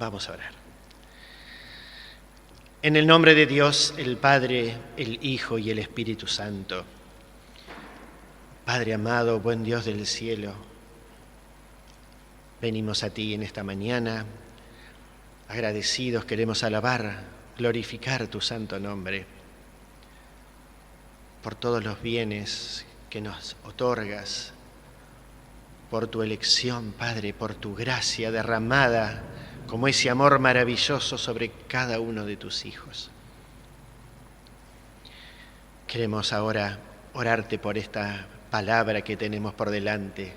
Vamos a orar. En el nombre de Dios, el Padre, el Hijo y el Espíritu Santo. Padre amado, buen Dios del cielo, venimos a ti en esta mañana, agradecidos, queremos alabar, glorificar tu santo nombre, por todos los bienes que nos otorgas, por tu elección, Padre, por tu gracia derramada como ese amor maravilloso sobre cada uno de tus hijos. Queremos ahora orarte por esta palabra que tenemos por delante,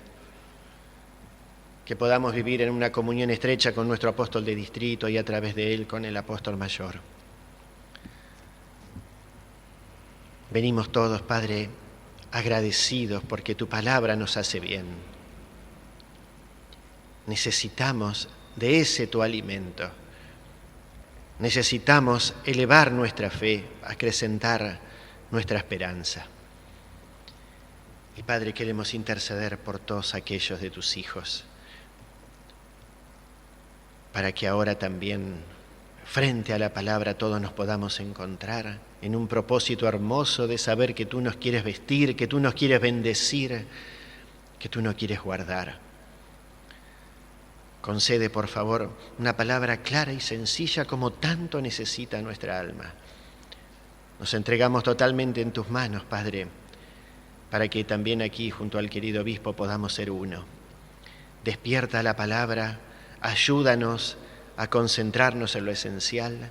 que podamos vivir en una comunión estrecha con nuestro apóstol de distrito y a través de él con el apóstol mayor. Venimos todos, Padre, agradecidos porque tu palabra nos hace bien. Necesitamos de ese tu alimento. Necesitamos elevar nuestra fe, acrecentar nuestra esperanza. Y Padre, queremos interceder por todos aquellos de tus hijos, para que ahora también frente a la palabra todos nos podamos encontrar en un propósito hermoso de saber que tú nos quieres vestir, que tú nos quieres bendecir, que tú nos quieres guardar. Concede, por favor, una palabra clara y sencilla como tanto necesita nuestra alma. Nos entregamos totalmente en tus manos, Padre, para que también aquí, junto al querido obispo, podamos ser uno. Despierta la palabra, ayúdanos a concentrarnos en lo esencial.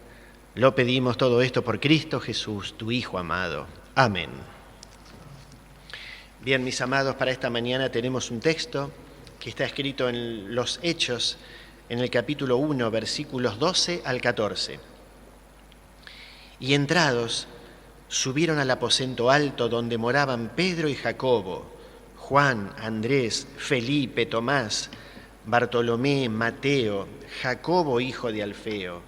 Lo pedimos todo esto por Cristo Jesús, tu Hijo amado. Amén. Bien, mis amados, para esta mañana tenemos un texto que está escrito en los Hechos, en el capítulo 1, versículos 12 al 14. Y entrados, subieron al aposento alto donde moraban Pedro y Jacobo, Juan, Andrés, Felipe, Tomás, Bartolomé, Mateo, Jacobo, hijo de Alfeo,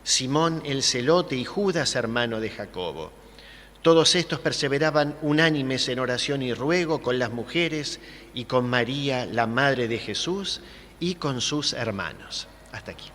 Simón el celote y Judas, hermano de Jacobo. Todos estos perseveraban unánimes en oración y ruego con las mujeres y con María, la madre de Jesús, y con sus hermanos. Hasta aquí.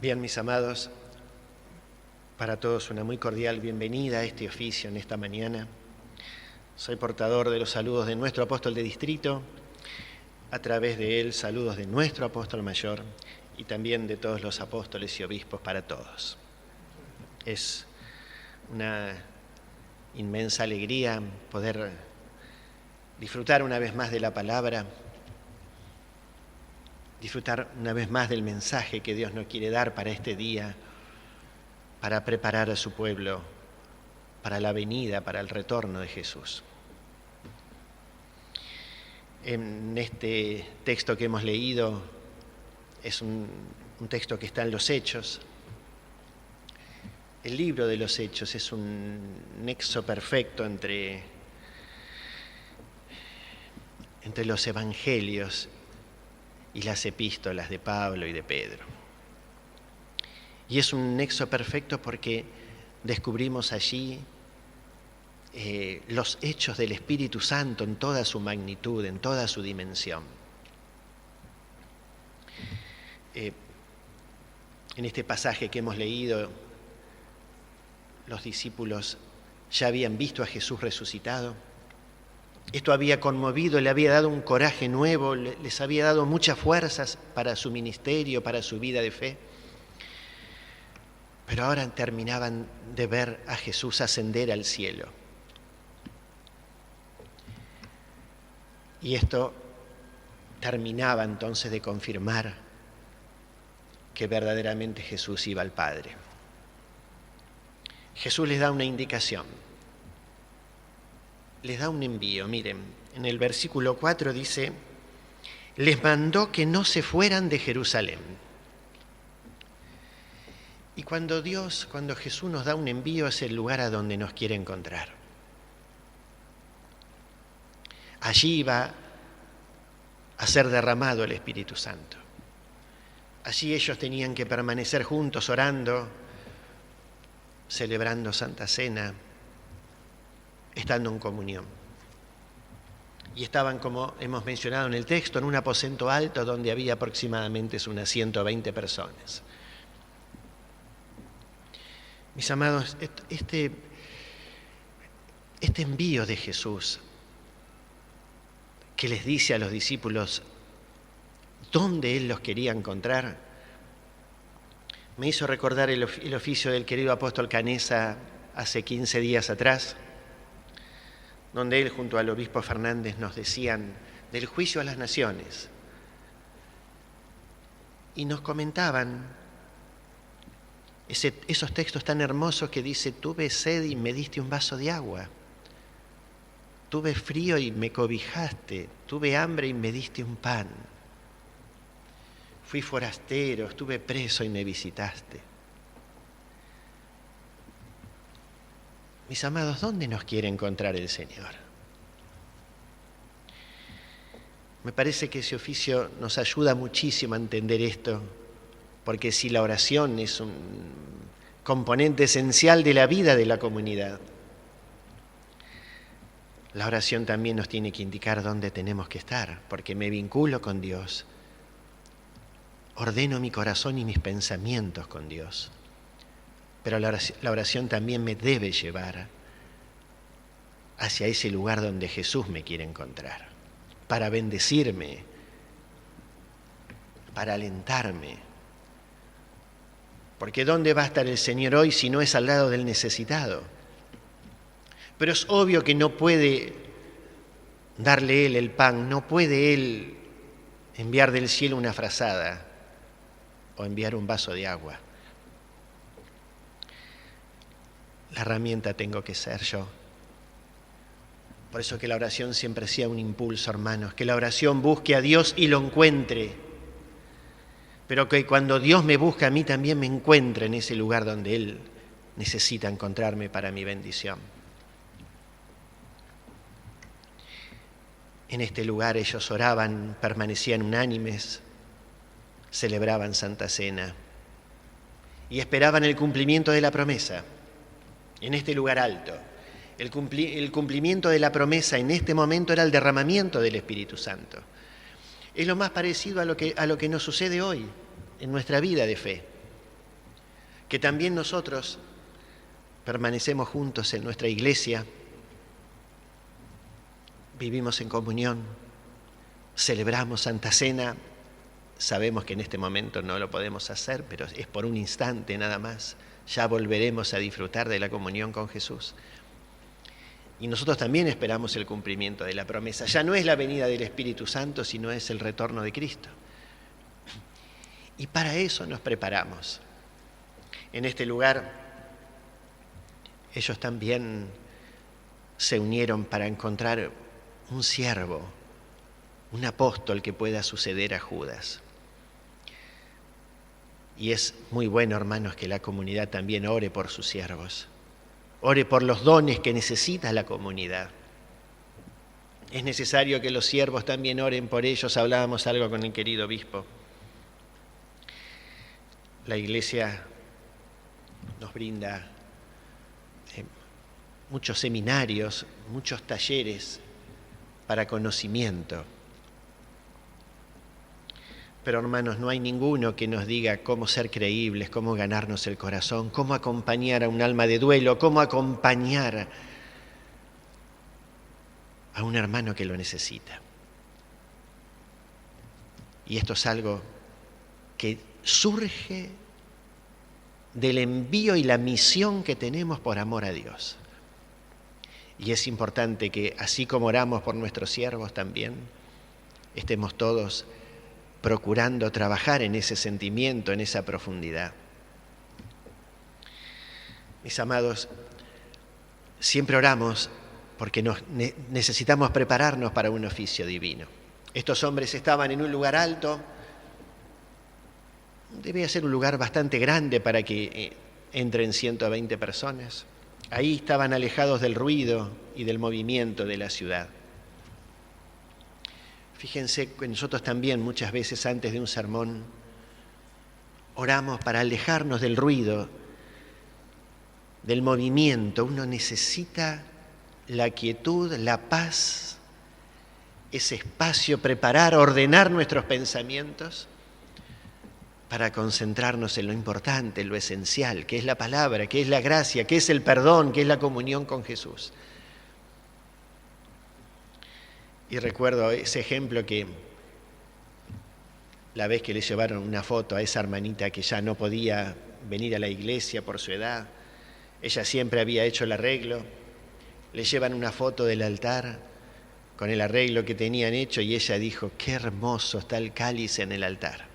Bien, mis amados, para todos una muy cordial bienvenida a este oficio en esta mañana. Soy portador de los saludos de nuestro apóstol de distrito, a través de él saludos de nuestro apóstol mayor y también de todos los apóstoles y obispos para todos. Es una inmensa alegría poder disfrutar una vez más de la palabra, disfrutar una vez más del mensaje que Dios nos quiere dar para este día, para preparar a su pueblo para la venida, para el retorno de Jesús. En este texto que hemos leído, es un texto que está en los Hechos. El libro de los Hechos es un nexo perfecto entre los evangelios y las epístolas de Pablo y de Pedro. Y es un nexo perfecto porque descubrimos allí los hechos del Espíritu Santo en toda su magnitud, en toda su dimensión. En este pasaje que hemos leído, los discípulos ya habían visto a Jesús resucitado. Esto había conmovido, le había dado un coraje nuevo, les había dado muchas fuerzas para su ministerio, para su vida de fe. Pero ahora terminaban de ver a Jesús ascender al cielo. Y esto terminaba entonces de confirmar que verdaderamente Jesús iba al Padre. Jesús les da una indicación, les da un envío. Miren, en el versículo 4 dice, les mandó que no se fueran de Jerusalén. Y cuando Jesús nos da un envío, es el lugar a donde nos quiere encontrar. Allí iba a ser derramado el Espíritu Santo. Allí ellos tenían que permanecer juntos orando, celebrando Santa Cena, estando en comunión. Y estaban, como hemos mencionado en el texto, en un aposento alto donde había aproximadamente unas 120 personas. Mis amados, este envío de Jesús que les dice a los discípulos dónde Él los quería encontrar, me hizo recordar el oficio del querido apóstol Canesa hace 15 días atrás, donde él junto al obispo Fernández nos decían del juicio a las naciones y nos comentaban esos textos tan hermosos que dice: tuve sed y me diste un vaso de agua, tuve frío y me cobijaste, tuve hambre y me diste un pan, fui forastero, estuve preso y me visitaste. Mis amados, ¿dónde nos quiere encontrar el Señor? Me parece que ese oficio nos ayuda muchísimo a entender esto, porque si la oración es un componente esencial de la vida de la comunidad, la oración también nos tiene que indicar dónde tenemos que estar, porque me vinculo con Dios, ordeno mi corazón y mis pensamientos con Dios. Pero la oración también me debe llevar hacia ese lugar donde Jesús me quiere encontrar, para bendecirme, para alentarme. Porque ¿dónde va a estar el Señor hoy si no es al lado del necesitado? Pero es obvio que no puede darle Él el pan, no puede Él enviar del cielo una frazada o enviar un vaso de agua. La herramienta tengo que ser yo. Por eso que la oración siempre sea un impulso, hermanos, que la oración busque a Dios y lo encuentre, pero que cuando Dios me busca a mí también me encuentre en ese lugar donde Él necesita encontrarme para mi bendición. En este lugar ellos oraban, permanecían unánimes, celebraban Santa Cena y esperaban el cumplimiento de la promesa. En este lugar alto, el cumplimiento de la promesa en este momento era el derramamiento del Espíritu Santo. Es lo más parecido a lo que nos sucede hoy en nuestra vida de fe, que también nosotros permanecemos juntos en nuestra iglesia, vivimos en comunión, celebramos Santa Cena, sabemos que en este momento no lo podemos hacer, pero es por un instante nada más. Ya volveremos a disfrutar de la comunión con Jesús. Y nosotros también esperamos el cumplimiento de la promesa. Ya no es la venida del Espíritu Santo, sino es el retorno de Cristo. Y para eso nos preparamos. En este lugar, ellos también se unieron para encontrar un siervo, un apóstol que pueda suceder a Judas. Y es muy bueno, hermanos, que la comunidad también ore por sus siervos, ore por los dones que necesita la comunidad. Es necesario que los siervos también oren por ellos. Hablábamos algo con el querido obispo. La Iglesia nos brinda muchos seminarios, muchos talleres para conocimiento. Pero hermanos, no hay ninguno que nos diga cómo ser creíbles, cómo ganarnos el corazón, cómo acompañar a un alma de duelo, cómo acompañar a un hermano que lo necesita. Y esto es algo que surge del envío y la misión que tenemos por amor a Dios. Y es importante que, así como oramos por nuestros siervos también, estemos todos procurando trabajar en ese sentimiento, en esa profundidad. Mis amados, siempre oramos porque necesitamos prepararnos para un oficio divino. Estos hombres estaban en un lugar alto, debía ser un lugar bastante grande para que entren 120 personas. Ahí estaban alejados del ruido y del movimiento de la ciudad. Fíjense que nosotros también muchas veces antes de un sermón oramos para alejarnos del ruido, del movimiento. Uno necesita la quietud, la paz, ese espacio, preparar, ordenar nuestros pensamientos para concentrarnos en lo importante, en lo esencial, que es la palabra, que es la gracia, que es el perdón, que es la comunión con Jesús. Y recuerdo ese ejemplo que la vez que le llevaron una foto a esa hermanita que ya no podía venir a la iglesia por su edad, ella siempre había hecho el arreglo, le llevan una foto del altar con el arreglo que tenían hecho y ella dijo, qué hermoso está el cáliz en el altar.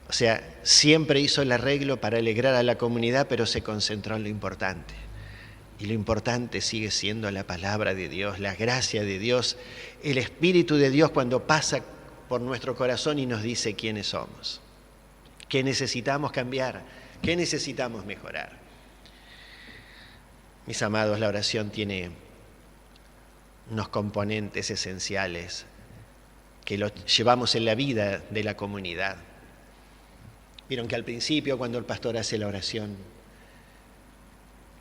O sea, siempre hizo el arreglo para alegrar a la comunidad, pero se concentró en lo importante. Y lo importante sigue siendo la palabra de Dios, la gracia de Dios, el Espíritu de Dios cuando pasa por nuestro corazón y nos dice quiénes somos, qué necesitamos cambiar, qué necesitamos mejorar. Mis amados, la oración tiene unos componentes esenciales que los llevamos en la vida de la comunidad. Vieron que al principio, cuando el pastor hace la oración,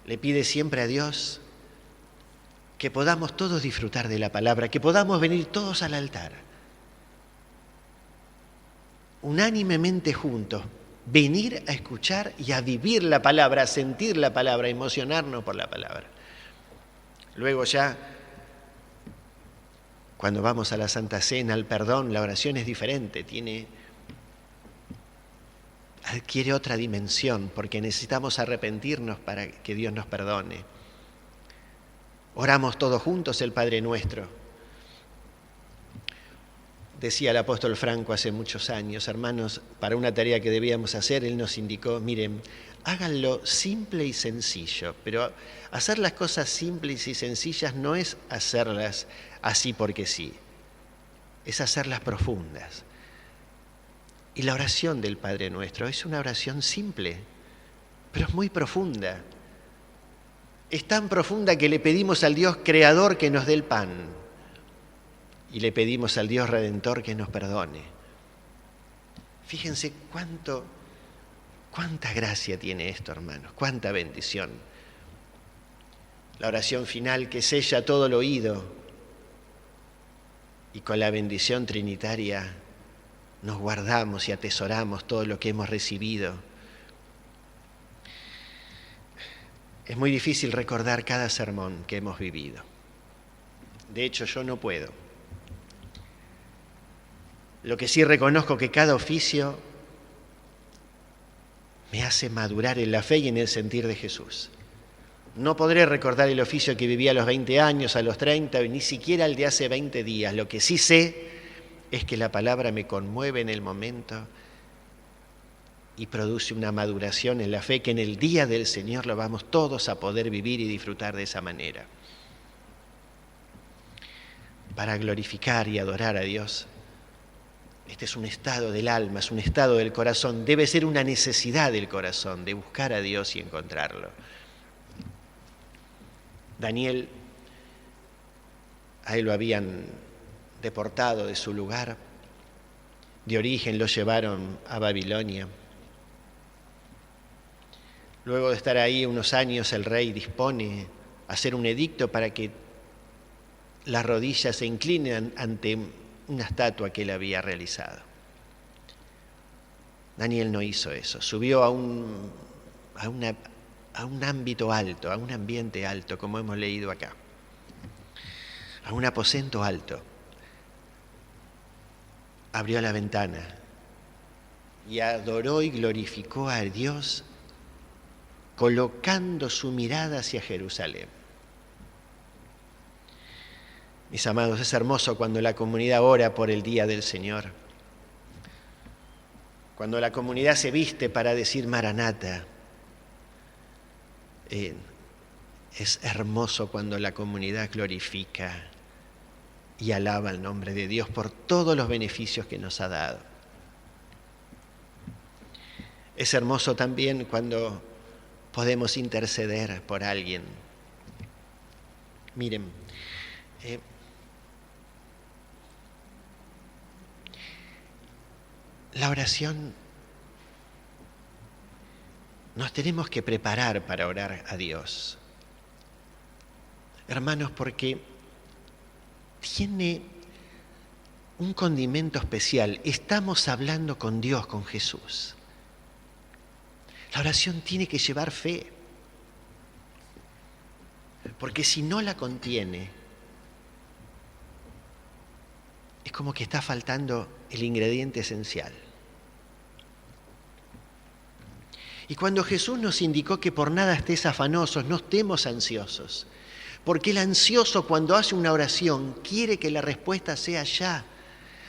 le pide siempre a Dios que podamos todos disfrutar de la palabra, que podamos venir todos al altar, unánimemente juntos, venir a escuchar y a vivir la palabra, a sentir la palabra, a emocionarnos por la palabra. Luego ya, cuando vamos a la Santa Cena, al perdón, la oración es diferente, adquiere otra dimensión, porque necesitamos arrepentirnos para que Dios nos perdone. Oramos todos juntos el Padre Nuestro. Decía el apóstol Franco hace muchos años, hermanos, para una tarea que debíamos hacer, él nos indicó, miren, háganlo simple y sencillo, pero hacer las cosas simples y sencillas no es hacerlas así porque sí, es hacerlas profundas. Y la oración del Padre Nuestro es una oración simple, pero es muy profunda. Es tan profunda que le pedimos al Dios Creador que nos dé el pan y le pedimos al Dios Redentor que nos perdone. Fíjense cuánta gracia tiene esto, hermanos, cuánta bendición. La oración final que sella todo el oído y con la bendición trinitaria nos guardamos y atesoramos todo lo que hemos recibido. Es muy difícil recordar cada sermón que hemos vivido. De hecho, yo no puedo. Lo que sí reconozco que cada oficio me hace madurar en la fe y en el sentir de Jesús. No podré recordar el oficio que viví a los 20 años, a los 30, ni siquiera el de hace 20 días. Lo que sí sé es que la palabra me conmueve en el momento y produce una maduración en la fe que en el día del Señor lo vamos todos a poder vivir y disfrutar de esa manera. Para glorificar y adorar a Dios, este es un estado del alma, es un estado del corazón, debe ser una necesidad del corazón de buscar a Dios y encontrarlo. Daniel, a él lo habían deportado de su lugar de origen, lo llevaron a Babilonia. Luego de estar ahí unos años, el rey dispone a hacer un edicto para que las rodillas se inclinen ante una estatua que él había realizado. Daniel no hizo eso, subió a un ámbito alto, a un ambiente alto, como hemos leído acá, a un aposento alto. Abrió la ventana y adoró y glorificó a Dios, colocando su mirada hacia Jerusalén. Mis amados, es hermoso cuando la comunidad ora por el día del Señor, cuando la comunidad se viste para decir Maranata. Es hermoso cuando la comunidad glorifica y alaba el nombre de Dios por todos los beneficios que nos ha dado. Es hermoso también cuando podemos interceder por alguien. Miren, La oración, nos tenemos que preparar para orar a Dios. Hermanos, porque tiene un condimento especial. Estamos hablando con Dios, con Jesús. La oración tiene que llevar fe, porque si no la contiene, es como que está faltando el ingrediente esencial. Y cuando Jesús nos indicó que por nada estés afanosos, no estemos ansiosos, porque el ansioso cuando hace una oración quiere que la respuesta sea ya,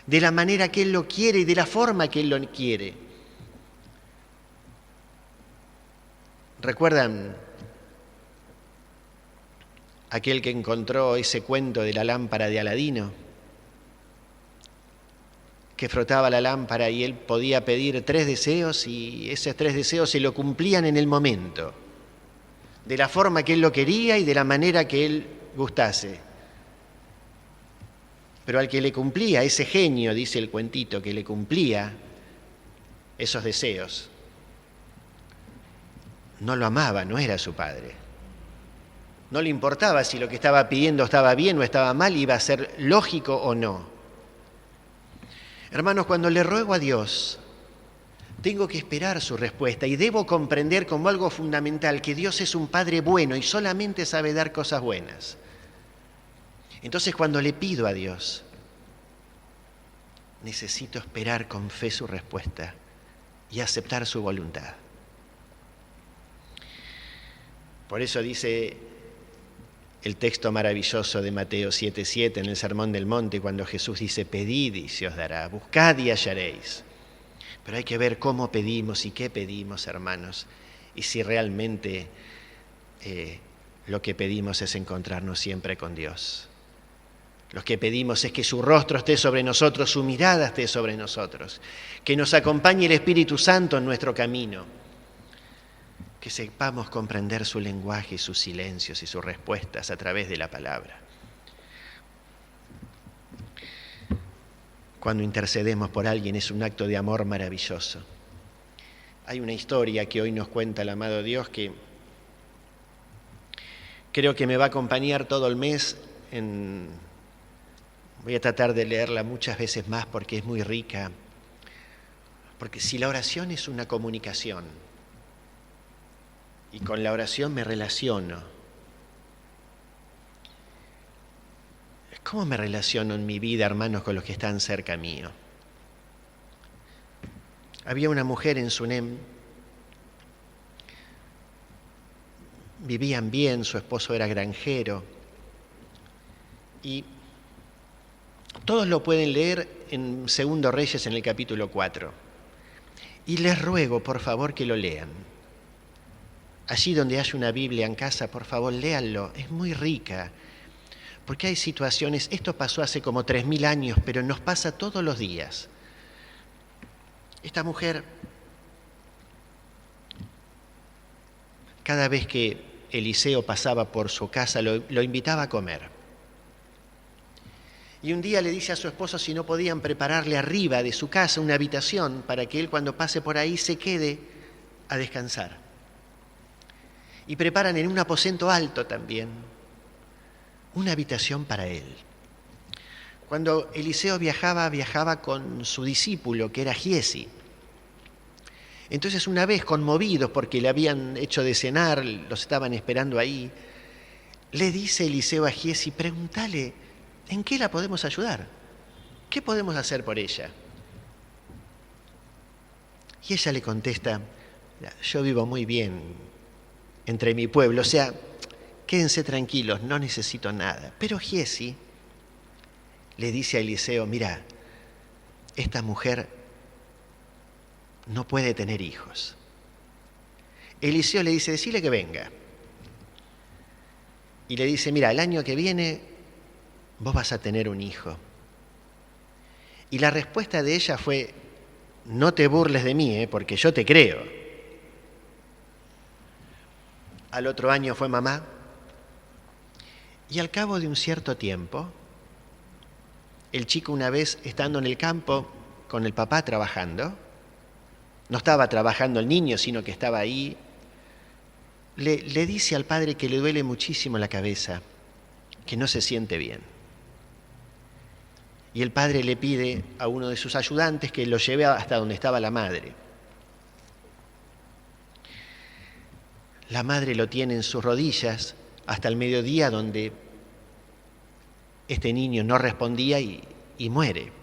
de la manera que Él lo quiere y de la forma que Él lo quiere. ¿Recuerdan aquel que encontró ese cuento de la lámpara de Aladino? Que frotaba la lámpara y él podía pedir 3 deseos y esos 3 deseos se lo cumplían en el momento, de la forma que él lo quería y de la manera que él gustase. Pero al que le cumplía, ese genio, dice el cuentito, que le cumplía esos deseos, no lo amaba, no era su padre. No le importaba si lo que estaba pidiendo estaba bien o estaba mal, iba a ser lógico o no. Hermanos, cuando le ruego a Dios, tengo que esperar su respuesta y debo comprender como algo fundamental que Dios es un Padre bueno y solamente sabe dar cosas buenas. Entonces, cuando le pido a Dios, necesito esperar con fe su respuesta y aceptar su voluntad. Por eso dice el texto maravilloso de Mateo 7:7 en el Sermón del Monte, cuando Jesús dice, pedid y se os dará, buscad y hallaréis. Pero hay que ver cómo pedimos y qué pedimos, hermanos, y si realmente lo que pedimos es encontrarnos siempre con Dios. Lo que pedimos es que su rostro esté sobre nosotros, su mirada esté sobre nosotros, que nos acompañe el Espíritu Santo en nuestro camino, que sepamos comprender su lenguaje y sus silencios y sus respuestas a través de la palabra. Cuando intercedemos por alguien es un acto de amor maravilloso. Hay una historia que hoy nos cuenta el amado Dios que creo que me va a acompañar todo el mes. Voy a tratar de leerla muchas veces más porque es muy rica. Porque si la oración es una comunicación, y con la oración me relaciono. ¿Cómo me relaciono en mi vida, hermanos, con los que están cerca mío? Había una mujer en Sunem, vivían bien, su esposo era granjero, y todos lo pueden leer en 2 Reyes en el capítulo 4. Y les ruego, por favor, que lo lean. Allí donde haya una Biblia en casa, por favor, léanlo. Es muy rica, porque hay situaciones, esto pasó hace como 3000 años, pero nos pasa todos los días. Esta mujer, cada vez que Eliseo pasaba por su casa, lo invitaba a comer. Y un día le dice a su esposo si no podían prepararle arriba de su casa una habitación para que él cuando pase por ahí se quede a descansar. Y preparan en un aposento alto también una habitación para él. Cuando Eliseo viajaba con su discípulo, que era Giesi. Entonces una vez, conmovidos porque le habían hecho de cenar, los estaban esperando ahí, le dice Eliseo a Giesi, pregúntale, ¿en qué la podemos ayudar? ¿Qué podemos hacer por ella? Y ella le contesta, yo vivo muy bien entre mi pueblo, o sea, quédense tranquilos, no necesito nada. Pero Giesi le dice a Eliseo, mira, esta mujer no puede tener hijos. Eliseo le dice, decile que venga. Y le dice, mira, el año que viene vos vas a tener un hijo. Y la respuesta de ella fue, no te burles de mí, porque yo te creo. Al otro año fue mamá y al cabo de un cierto tiempo, el chico una vez estando en el campo con el papá trabajando, no estaba trabajando el niño, sino que estaba ahí, le dice al padre que le duele muchísimo la cabeza, que no se siente bien. Y el padre le pide a uno de sus ayudantes que lo lleve hasta donde estaba la madre. La madre lo tiene en sus rodillas hasta el mediodía, donde este niño no respondía y muere.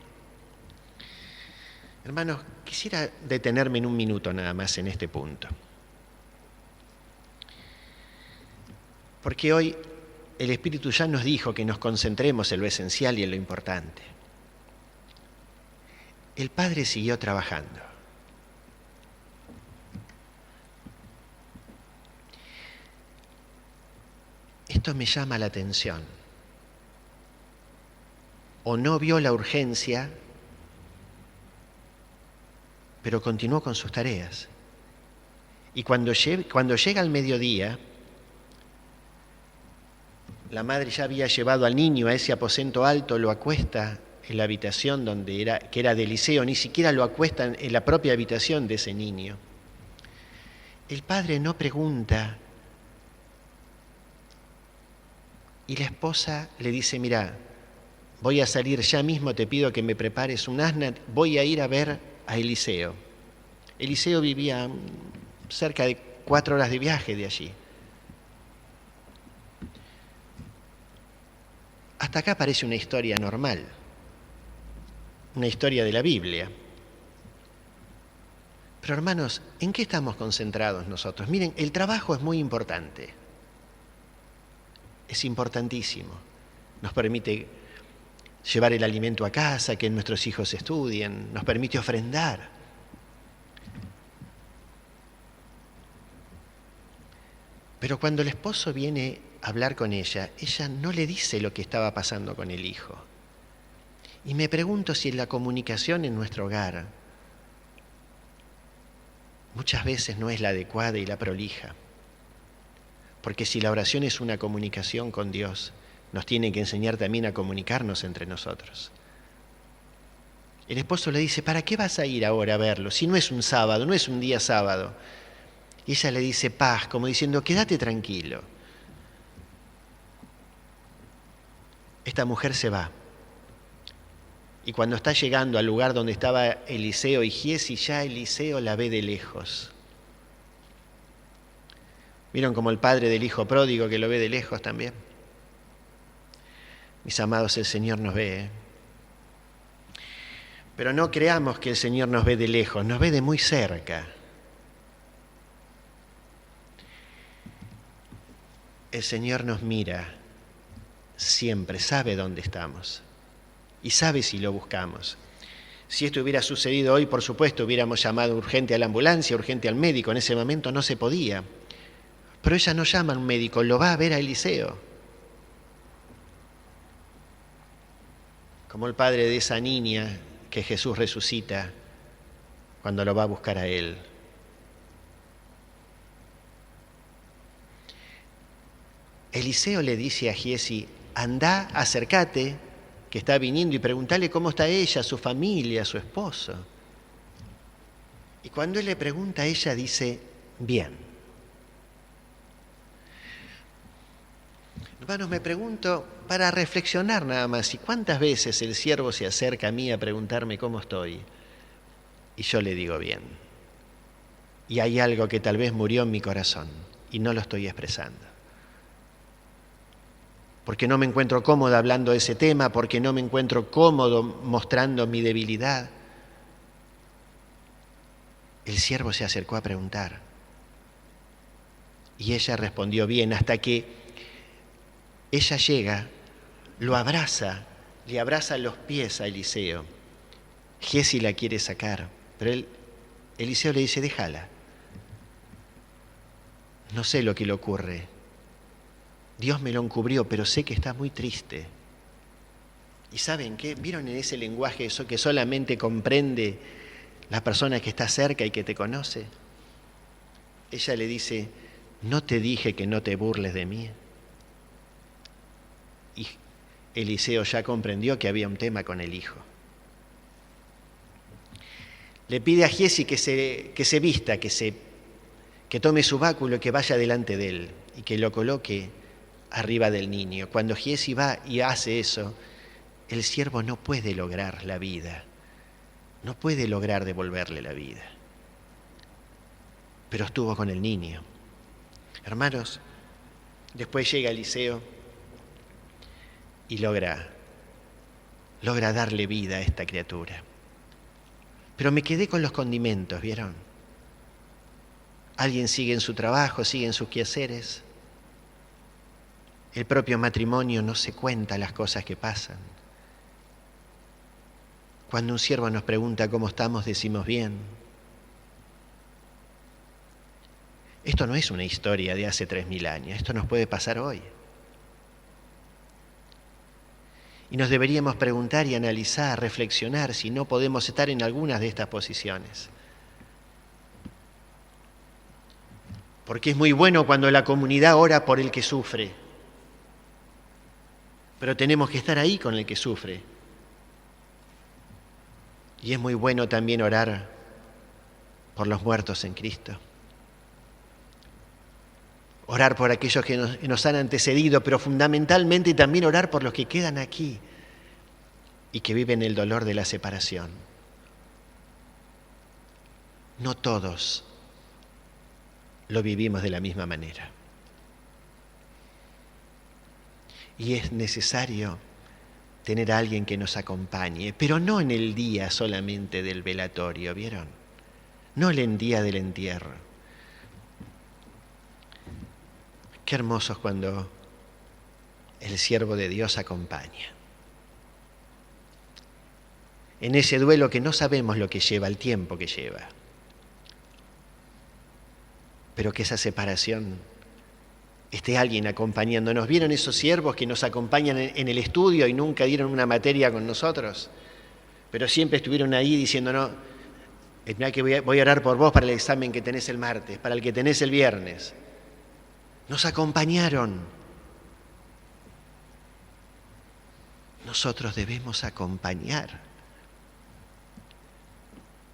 Hermanos, quisiera detenerme en un minuto nada más en este punto. Porque hoy el Espíritu ya nos dijo que nos concentremos en lo esencial y en lo importante. El padre siguió trabajando. Esto me llama la atención. O no vio la urgencia, pero continuó con sus tareas. Y cuando llega el mediodía, la madre ya había llevado al niño a ese aposento alto, lo acuesta en la habitación que era de Eliseo, ni siquiera lo acuesta en la propia habitación de ese niño. El padre no pregunta y la esposa le dice: mira, voy a salir ya mismo, te pido que me prepares un asna, voy a ir a ver a Eliseo. Eliseo vivía cerca de 4 horas de viaje de allí. Hasta acá parece una historia normal, una historia de la Biblia. Pero hermanos, ¿en qué estamos concentrados nosotros? Miren, el trabajo es muy importante, es importantísimo. Nos permite llevar el alimento a casa, que nuestros hijos estudien, nos permite ofrendar. Pero cuando el esposo viene a hablar con ella no le dice lo que estaba pasando con el hijo. Y me pregunto si en la comunicación en nuestro hogar muchas veces no es la adecuada y la prolija. Porque si la oración es una comunicación con Dios, nos tiene que enseñar también a comunicarnos entre nosotros. El esposo le dice: ¿para qué vas a ir ahora a verlo? Si no es un sábado, no es un día sábado. Y ella le dice: paz, como diciendo, quédate tranquilo. Esta mujer se va. Y cuando está llegando al lugar donde estaba Eliseo y Giezi, ya Eliseo la ve de lejos. ¿Vieron como el padre del hijo pródigo que lo ve de lejos también? Mis amados, el Señor nos ve, ¿eh? Pero no creamos que el Señor nos ve de lejos, nos ve de muy cerca. El Señor nos mira siempre, sabe dónde estamos y sabe si lo buscamos. Si esto hubiera sucedido hoy, por supuesto, hubiéramos llamado urgente a la ambulancia, urgente al médico. En ese momento no se podía. Pero ella no llama a un médico, lo va a ver a Eliseo. Como el padre de esa niña que Jesús resucita cuando lo va a buscar a él. Eliseo le dice a Giezi: andá, acércate, que está viniendo, y preguntale cómo está ella, su familia, su esposo. Y cuando él le pregunta, ella dice: bien. Hermanos, me pregunto, para reflexionar nada más, ¿y cuántas veces el siervo se acerca a mí a preguntarme cómo estoy? Y yo le digo: bien. Y hay algo que tal vez murió en mi corazón y no lo estoy expresando. Porque no me encuentro cómodo hablando de ese tema, porque no me encuentro cómodo mostrando mi debilidad. El siervo se acercó a preguntar. Y ella respondió bien, hasta que ella llega, lo abraza, le abraza los pies a Eliseo. Giezi la quiere sacar, pero Eliseo le dice: déjala. No sé lo que le ocurre. Dios me lo encubrió, pero sé que está muy triste. ¿Y saben qué? ¿Vieron en ese lenguaje eso que solamente comprende la persona que está cerca y que te conoce? Ella le dice: ¿no te dije que no te burles de mí? Y Eliseo ya comprendió que había un tema con el hijo. Le pide a Giezi que se vista, que tome su báculo y que vaya delante de él y que lo coloque arriba del niño. Cuando Giezi va y hace eso, el siervo no puede lograr la vida, no puede lograr devolverle la vida. Pero estuvo con el niño. Hermanos, después llega Eliseo y logra darle vida a esta criatura. Pero me quedé con los condimentos, ¿vieron? Alguien sigue en su trabajo, sigue en sus quehaceres. El propio matrimonio no se cuenta las cosas que pasan. Cuando un siervo nos pregunta cómo estamos, decimos bien. Esto no es una historia de hace 3000 años, esto nos puede pasar hoy. Y nos deberíamos preguntar y analizar, reflexionar si no podemos estar en algunas de estas posiciones. Porque es muy bueno cuando la comunidad ora por el que sufre, pero tenemos que estar ahí con el que sufre. Y es muy bueno también orar por los muertos en Cristo. Orar por aquellos que nos han antecedido, pero fundamentalmente también orar por los que quedan aquí y que viven el dolor de la separación. No todos lo vivimos de la misma manera. Y es necesario tener a alguien que nos acompañe, pero no en el día solamente del velatorio, ¿vieron? No en el día del entierro. Qué hermoso es cuando el siervo de Dios acompaña. En ese duelo que no sabemos lo que lleva, el tiempo que lleva. Pero que esa separación esté alguien acompañándonos. ¿Vieron esos siervos que nos acompañan en el estudio y nunca dieron una materia con nosotros? Pero siempre estuvieron ahí diciéndonos, mirá que voy a orar por vos para el examen que tenés el martes, para el que tenés el viernes. Nos acompañaron. Nosotros debemos acompañar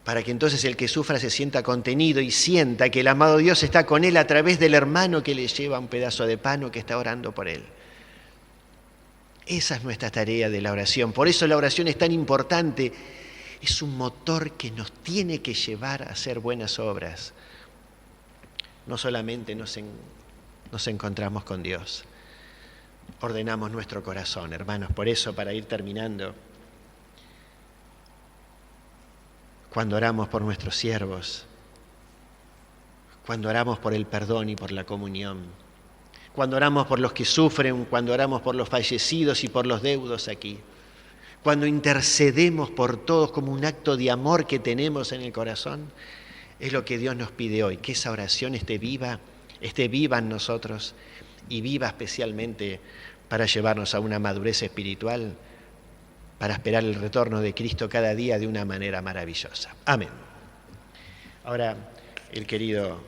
para que entonces el que sufra se sienta contenido y sienta que el amado Dios está con él a través del hermano que le lleva un pedazo de pan o que está orando por él. Esa es nuestra tarea de la oración. Por eso la oración es tan importante. Es un motor que nos tiene que llevar a hacer buenas obras. No solamente nos encontramos con Dios, ordenamos nuestro corazón, hermanos. Por eso, para ir terminando, cuando oramos por nuestros siervos, cuando oramos por el perdón y por la comunión, cuando oramos por los que sufren, cuando oramos por los fallecidos y por los deudos aquí, cuando intercedemos por todos como un acto de amor que tenemos en el corazón, es lo que Dios nos pide hoy, que esa oración esté viva en nosotros y viva especialmente para llevarnos a una madurez espiritual, para esperar el retorno de Cristo cada día de una manera maravillosa. Amén. Ahora, el querido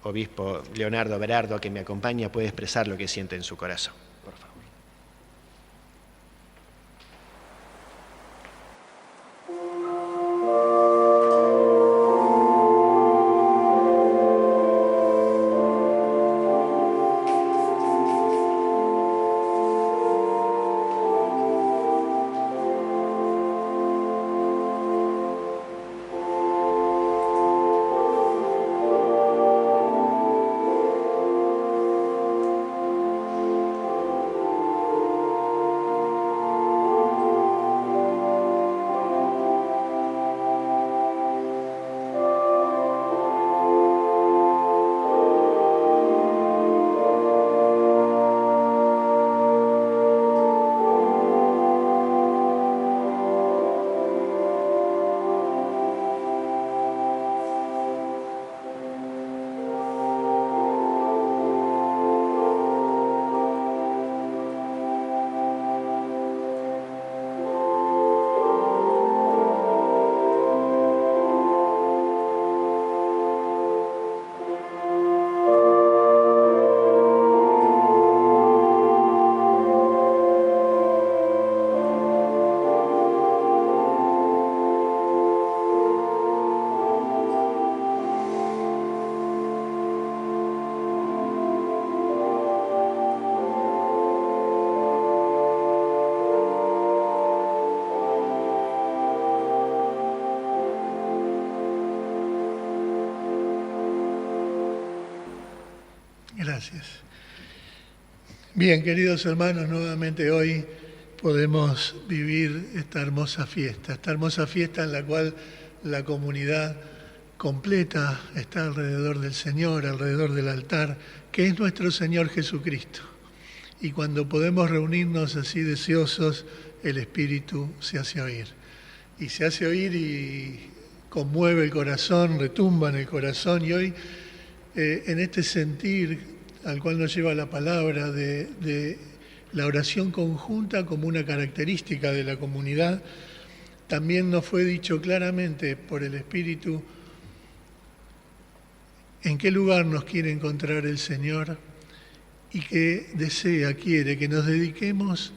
obispo Leonardo Berardo, que me acompaña, puede expresar lo que siente en su corazón. Por favor. Gracias. Bien, queridos hermanos, nuevamente hoy podemos vivir esta hermosa fiesta en la cual la comunidad completa está alrededor del Señor, alrededor del altar, que es nuestro Señor Jesucristo. Y cuando podemos reunirnos así deseosos, el Espíritu se hace oír. Y se hace oír y conmueve el corazón, retumba en el corazón. Y hoy, en este sentir al cual nos lleva la palabra de la oración conjunta como una característica de la comunidad, también nos fue dicho claramente por el Espíritu en qué lugar nos quiere encontrar el Señor y que quiere que nos dediquemos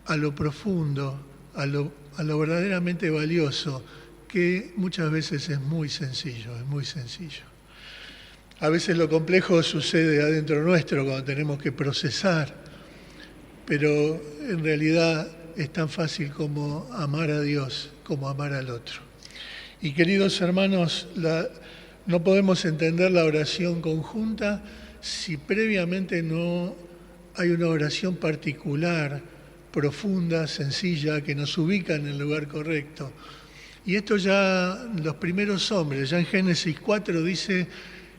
a lo profundo, a lo verdaderamente valioso, que muchas veces es muy sencillo. A veces lo complejo sucede adentro nuestro cuando tenemos que procesar, pero en realidad es tan fácil como amar a Dios, como amar al otro. Y queridos hermanos, no podemos entender la oración conjunta si previamente no hay una oración particular, profunda, sencilla, que nos ubica en el lugar correcto. Y esto ya los primeros hombres, ya en Génesis 4 dice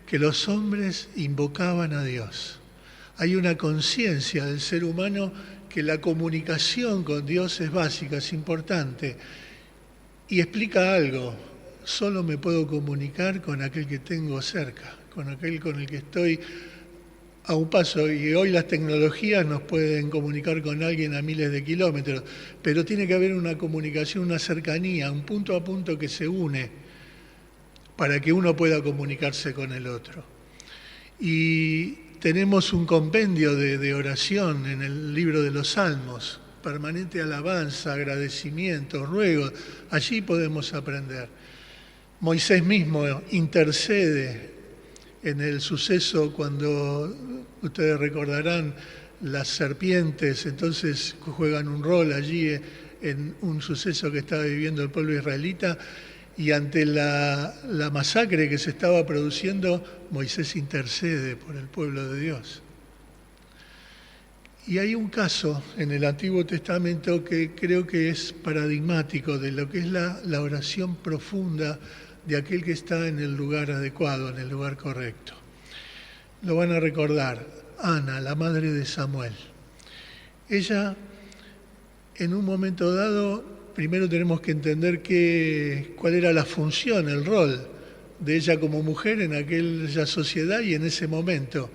que los hombres invocaban a Dios. Hay una conciencia del ser humano que la comunicación con Dios es básica, es importante. Y explica algo, solo me puedo comunicar con aquel que tengo cerca, con aquel con el que estoy a un paso. Y hoy las tecnologías nos pueden comunicar con alguien a miles de kilómetros, pero tiene que haber una comunicación, una cercanía, un punto a punto que se une para que uno pueda comunicarse con el otro. Y tenemos un compendio de oración en el libro de los Salmos, permanente alabanza, agradecimiento, ruego, allí podemos aprender. Moisés mismo intercede en el suceso cuando, ustedes recordarán, las serpientes entonces juegan un rol allí en un suceso que estaba viviendo el pueblo israelita. Y ante la masacre que se estaba produciendo, Moisés intercede por el pueblo de Dios. Y hay un caso en el Antiguo Testamento que creo que es paradigmático de lo que es la oración profunda de aquel que está en el lugar adecuado, en el lugar correcto. Lo van a recordar, Ana, la madre de Samuel. Ella, en un momento dado, primero tenemos que entender cuál era la función, el rol de ella como mujer en aquella sociedad y en ese momento.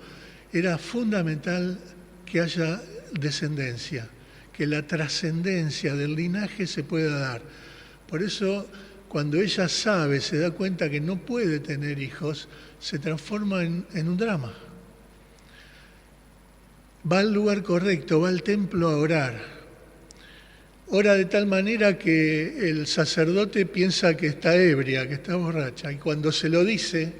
Era fundamental que haya descendencia, que la trascendencia del linaje se pueda dar. Por eso, cuando ella se da cuenta que no puede tener hijos, se transforma en un drama. Va al lugar correcto, va al templo a orar. Ora de tal manera que el sacerdote piensa que está ebria, que está borracha. Y cuando se lo dice,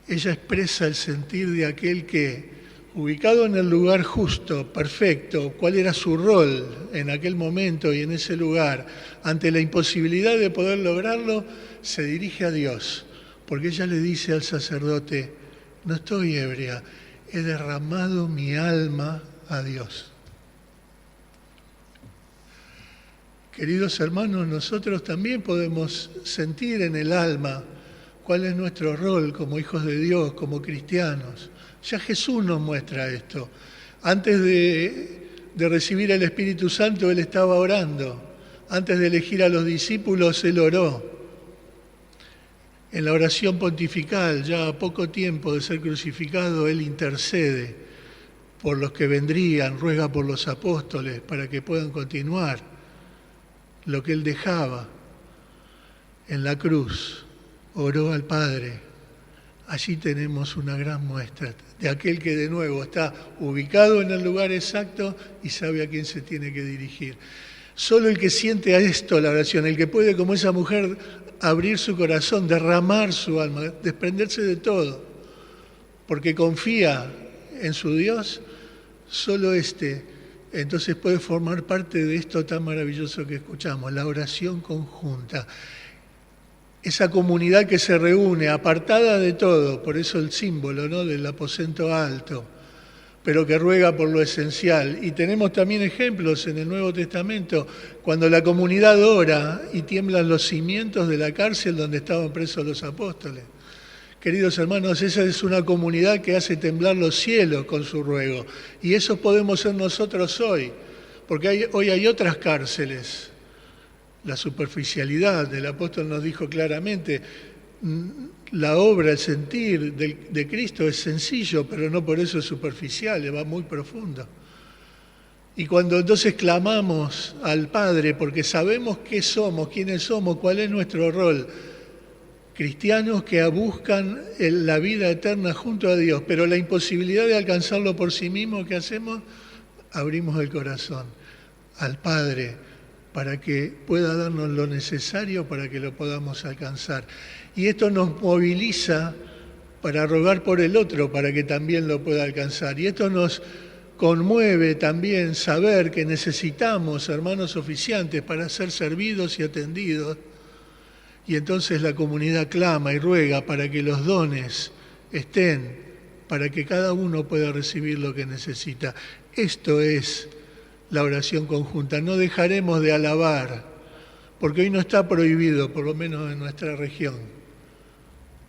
ella expresa el sentir de aquel que, ubicado en el lugar justo, perfecto, cuál era su rol en aquel momento y en ese lugar, ante la imposibilidad de poder lograrlo, se dirige a Dios. Porque ella le dice al sacerdote, no estoy ebria, he derramado mi alma a Dios. Queridos hermanos, nosotros también podemos sentir en el alma cuál es nuestro rol como hijos de Dios, como cristianos. Ya Jesús nos muestra esto. Antes de recibir el Espíritu Santo, Él estaba orando. Antes de elegir a los discípulos, Él oró. En la oración pontifical, ya a poco tiempo de ser crucificado, Él intercede por los que vendrían, ruega por los apóstoles para que puedan continuar lo que Él dejaba en la cruz, oró al Padre. Allí tenemos una gran muestra de aquel que de nuevo está ubicado en el lugar exacto y sabe a quién se tiene que dirigir. Solo el que siente a esto la oración, el que puede, como esa mujer, abrir su corazón, derramar su alma, desprenderse de todo, porque confía en su Dios, solo entonces puede formar parte de esto tan maravilloso que escuchamos, la oración conjunta. esa comunidad que se reúne, apartada de todo, por eso el símbolo, ¿no?, del aposento alto, pero que ruega por lo esencial. Y tenemos también ejemplos en el Nuevo Testamento, cuando la comunidad ora y tiemblan los cimientos de la cárcel donde estaban presos los apóstoles. Queridos hermanos, esa es una comunidad que hace temblar los cielos con su ruego. Y eso podemos ser nosotros hoy, porque hoy hay otras cárceles. La superficialidad del apóstol nos dijo claramente, la obra, el sentir de Cristo es sencillo, pero no por eso es superficial, va muy profundo. Y cuando entonces clamamos al Padre, porque sabemos qué somos, quiénes somos, cuál es nuestro rol, cristianos que buscan la vida eterna junto a Dios, pero la imposibilidad de alcanzarlo por sí mismos, ¿qué hacemos? Abrimos el corazón al Padre para que pueda darnos lo necesario para que lo podamos alcanzar. Y esto nos moviliza para rogar por el otro, para que también lo pueda alcanzar. Y esto nos conmueve también saber que necesitamos hermanos oficiantes para ser servidos y atendidos. Y entonces la comunidad clama y ruega para que los dones estén, para que cada uno pueda recibir lo que necesita. Esto es la oración conjunta. No dejaremos de alabar, porque hoy no está prohibido, por lo menos en nuestra región,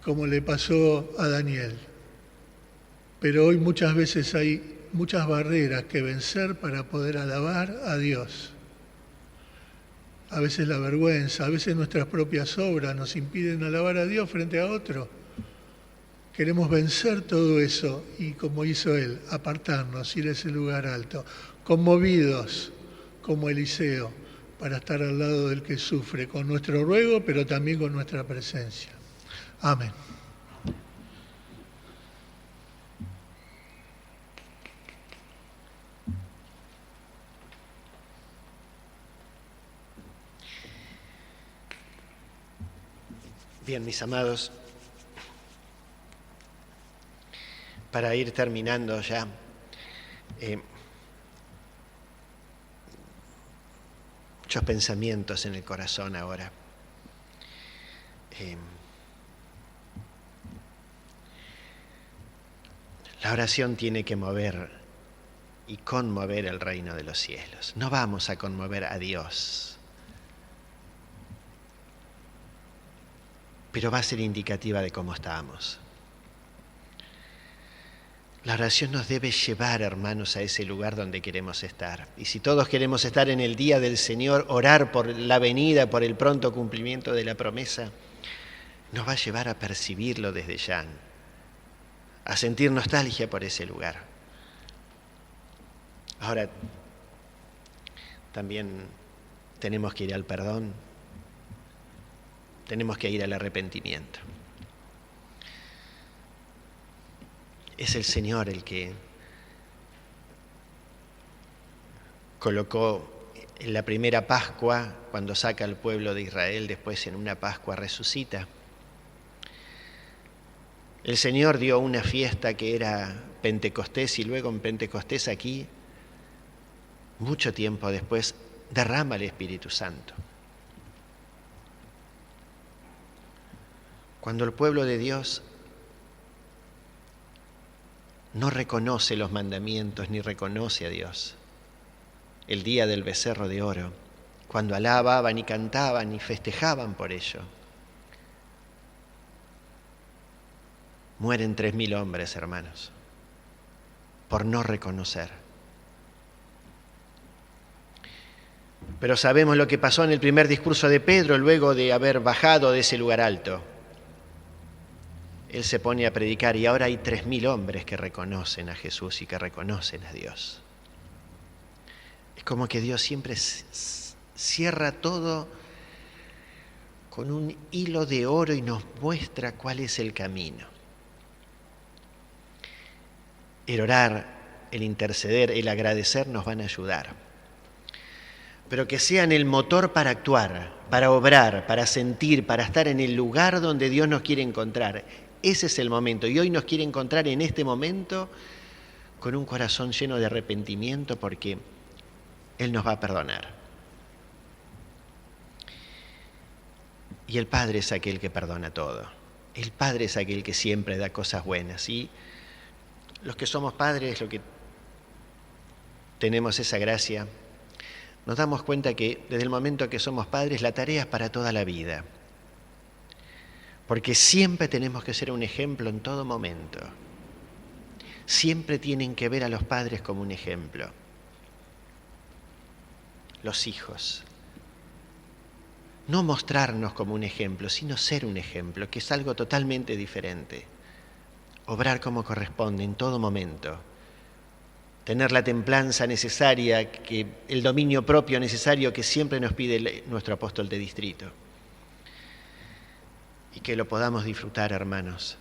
como le pasó a Daniel. Pero hoy muchas veces hay muchas barreras que vencer para poder alabar a Dios. A veces la vergüenza, a veces nuestras propias obras nos impiden alabar a Dios frente a otro. Queremos vencer todo eso y, como hizo él, apartarnos, ir a ese lugar alto, conmovidos como Eliseo, para estar al lado del que sufre, con nuestro ruego, pero también con nuestra presencia. Amén. Bien, mis amados, para ir terminando ya, muchos pensamientos en el corazón ahora. La oración tiene que mover y conmover el reino de los cielos. No vamos a conmover a Dios, pero va a ser indicativa de cómo estamos. La oración nos debe llevar, hermanos, a ese lugar donde queremos estar. Y si todos queremos estar en el día del Señor, orar por la venida, por el pronto cumplimiento de la promesa, nos va a llevar a percibirlo desde ya, a sentir nostalgia por ese lugar. Ahora, también tenemos que ir al perdón, tenemos que ir al arrepentimiento. Es el Señor el que colocó en la primera Pascua, cuando saca al pueblo de Israel, después en una Pascua resucita. El Señor dio una fiesta que era Pentecostés y luego en Pentecostés aquí, mucho tiempo después, derrama el Espíritu Santo. Cuando el pueblo de Dios no reconoce los mandamientos ni reconoce a Dios, el día del becerro de oro, cuando alababan y cantaban y festejaban por ello, mueren 3.000 hombres, hermanos, por no reconocer. Pero sabemos lo que pasó en el primer discurso de Pedro, luego de haber bajado de ese lugar alto. Él se pone a predicar y ahora hay 3.000 hombres que reconocen a Jesús y que reconocen a Dios. Es como que Dios siempre cierra todo con un hilo de oro y nos muestra cuál es el camino. El orar, el interceder, el agradecer nos van a ayudar. Pero que sean el motor para actuar, para obrar, para sentir, para estar en el lugar donde Dios nos quiere encontrar. Ese es el momento. Y hoy nos quiere encontrar en este momento con un corazón lleno de arrepentimiento porque Él nos va a perdonar. Y el Padre es aquel que perdona todo. El Padre es aquel que siempre da cosas buenas. Y los que somos padres, los que tenemos esa gracia, nos damos cuenta que desde el momento que somos padres, la tarea es para toda la vida. Porque siempre tenemos que ser un ejemplo en todo momento. Siempre tienen que ver a los padres como un ejemplo. Los hijos. No mostrarnos como un ejemplo, sino ser un ejemplo, que es algo totalmente diferente. Obrar como corresponde en todo momento. Tener la templanza necesaria, el dominio propio necesario que siempre nos pide nuestro apóstol de distrito. Y que lo podamos disfrutar, hermanos,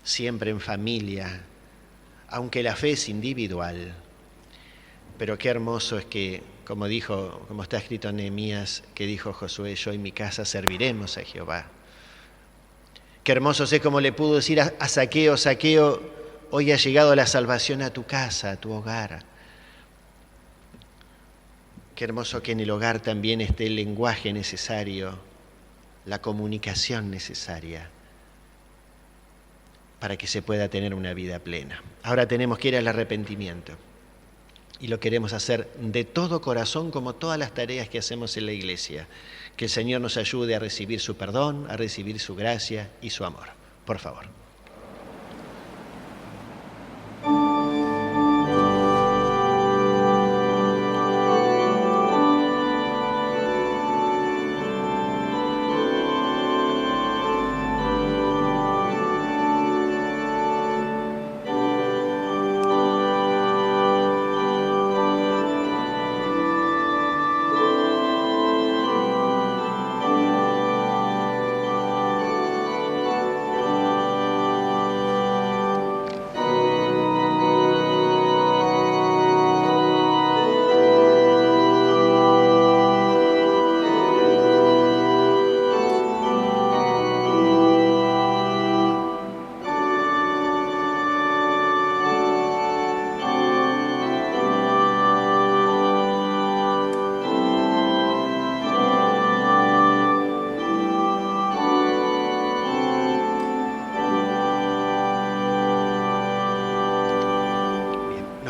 siempre en familia, aunque la fe es individual. Pero qué hermoso es que, como está escrito en Nehemías, que dijo Josué, yo y mi casa serviremos a Jehová. Qué hermoso es como le pudo decir a Zaqueo, Zaqueo, hoy ha llegado la salvación a tu casa, a tu hogar. Qué hermoso que en el hogar también esté el lenguaje necesario, la comunicación necesaria para que se pueda tener una vida plena. Ahora tenemos que ir al arrepentimiento y lo queremos hacer de todo corazón como todas las tareas que hacemos en la iglesia. Que el Señor nos ayude a recibir su perdón, a recibir su gracia y su amor. Por favor.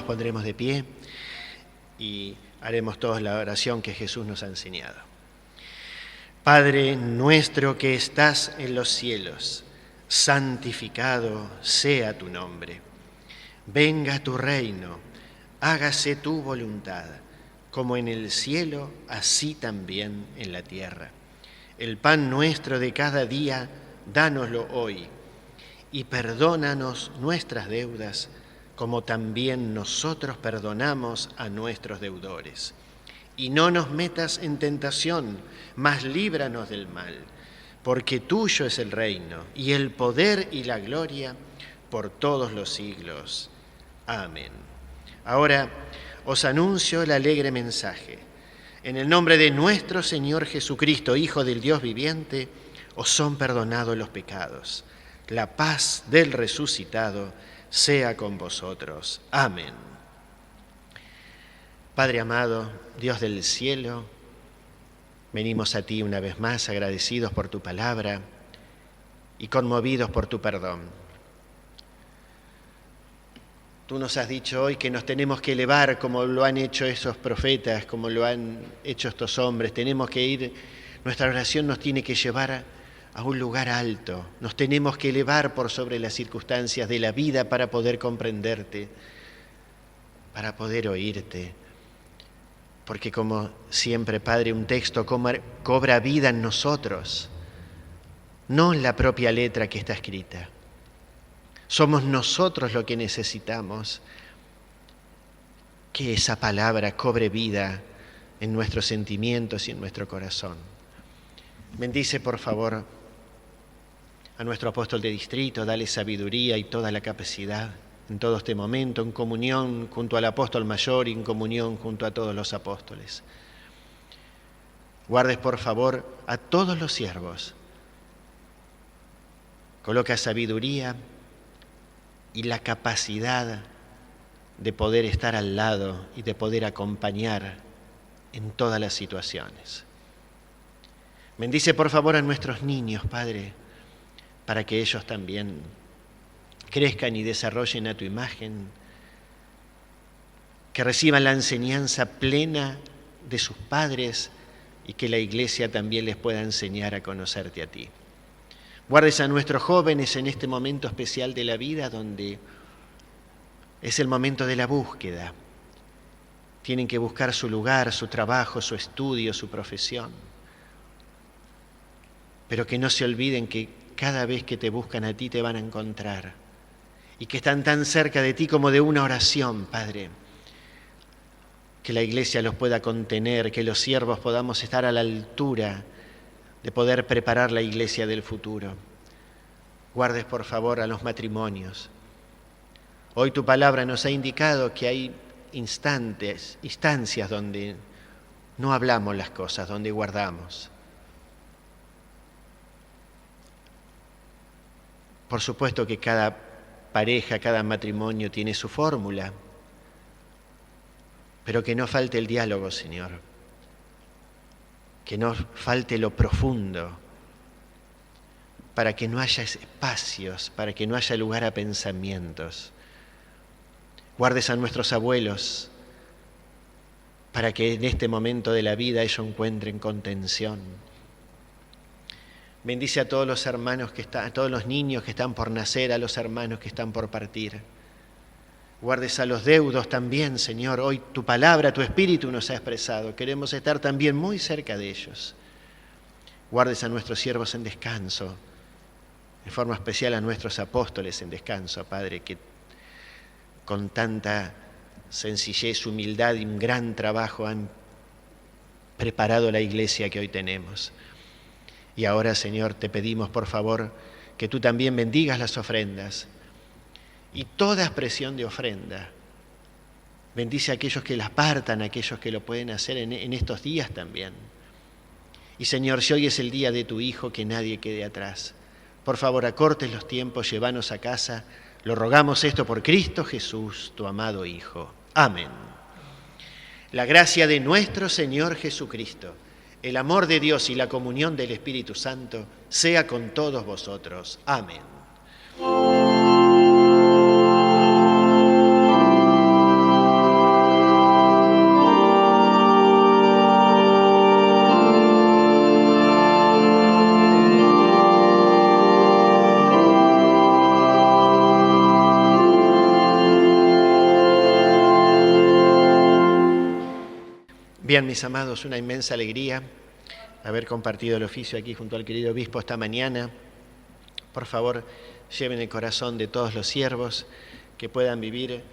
Pondremos de pie y haremos todos la oración que Jesús nos ha enseñado. Padre nuestro que estás en los cielos, santificado sea tu nombre. Venga tu reino, hágase tu voluntad, como en el cielo, así también en la tierra. El pan nuestro de cada día, dánoslo hoy, y perdónanos nuestras deudas, como también nosotros perdonamos a nuestros deudores. Y no nos metas en tentación, mas líbranos del mal, porque tuyo es el reino, y el poder y la gloria por todos los siglos. Amén. Ahora os anuncio el alegre mensaje. En el nombre de nuestro Señor Jesucristo, Hijo del Dios viviente, os son perdonados los pecados. La paz del resucitado sea con vosotros. Amén. Padre amado, Dios del cielo, venimos a ti una vez más agradecidos por tu palabra y conmovidos por tu perdón. Tú nos has dicho hoy que nos tenemos que elevar como lo han hecho esos profetas, como lo han hecho estos hombres. Tenemos que ir, nuestra oración nos tiene que llevar a un lugar alto. Nos tenemos que elevar por sobre las circunstancias de la vida para poder comprenderte, para poder oírte. Porque como siempre, Padre, un texto cobra vida en nosotros, no en la propia letra que está escrita. Somos nosotros lo que necesitamos que esa palabra cobre vida en nuestros sentimientos y en nuestro corazón. Bendice, por favor, a nuestro apóstol de distrito, dale sabiduría y toda la capacidad en todo este momento, en comunión junto al apóstol mayor y en comunión junto a todos los apóstoles. Guardes, por favor, a todos los siervos. Coloca sabiduría y la capacidad de poder estar al lado y de poder acompañar en todas las situaciones. Bendice por favor a nuestros niños, Padre, para que ellos también crezcan y desarrollen a tu imagen, que reciban la enseñanza plena de sus padres y que la Iglesia también les pueda enseñar a conocerte a ti. Guardes a nuestros jóvenes en este momento especial de la vida donde es el momento de la búsqueda. Tienen que buscar su lugar, su trabajo, su estudio, su profesión. Pero que no se olviden que cada vez que te buscan a ti te van a encontrar y que están tan cerca de ti como de una oración, Padre. Que la Iglesia los pueda contener, que los siervos podamos estar a la altura de poder preparar la Iglesia del futuro. Guardes por favor a los matrimonios. Hoy tu palabra nos ha indicado que hay instancias donde no hablamos las cosas, donde guardamos. Por supuesto que cada pareja, cada matrimonio tiene su fórmula, pero que no falte el diálogo, Señor, que no falte lo profundo, para que no haya espacios, para que no haya lugar a pensamientos. Guardes a nuestros abuelos, para que en este momento de la vida ellos encuentren contención. Bendice a todos los hermanos a todos los niños que están por nacer, a los hermanos que están por partir. Guardes a los deudos también, Señor. Hoy tu palabra, tu espíritu nos ha expresado. Queremos estar también muy cerca de ellos. Guardes a nuestros siervos en descanso, en forma especial a nuestros apóstoles en descanso, Padre, que con tanta sencillez, humildad y un gran trabajo han preparado la iglesia que hoy tenemos. Y ahora, Señor, te pedimos, por favor, que tú también bendigas las ofrendas y toda expresión de ofrenda. Bendice a aquellos que las partan, a aquellos que lo pueden hacer en estos días también. Y, Señor, si hoy es el día de tu Hijo, que nadie quede atrás. Por favor, acortes los tiempos, llévanos a casa. Lo rogamos esto por Cristo Jesús, tu amado Hijo. Amén. La gracia de nuestro Señor Jesucristo, el amor de Dios y la comunión del Espíritu Santo sea con todos vosotros. Amén. Bien, mis amados, una inmensa alegría haber compartido el oficio aquí junto al querido obispo esta mañana. Por favor, lleven el corazón de todos los siervos, que puedan vivir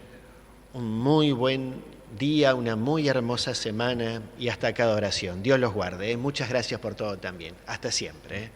un muy buen día, una muy hermosa semana y hasta cada oración. Dios los guarde. Muchas gracias por todo también. Hasta siempre.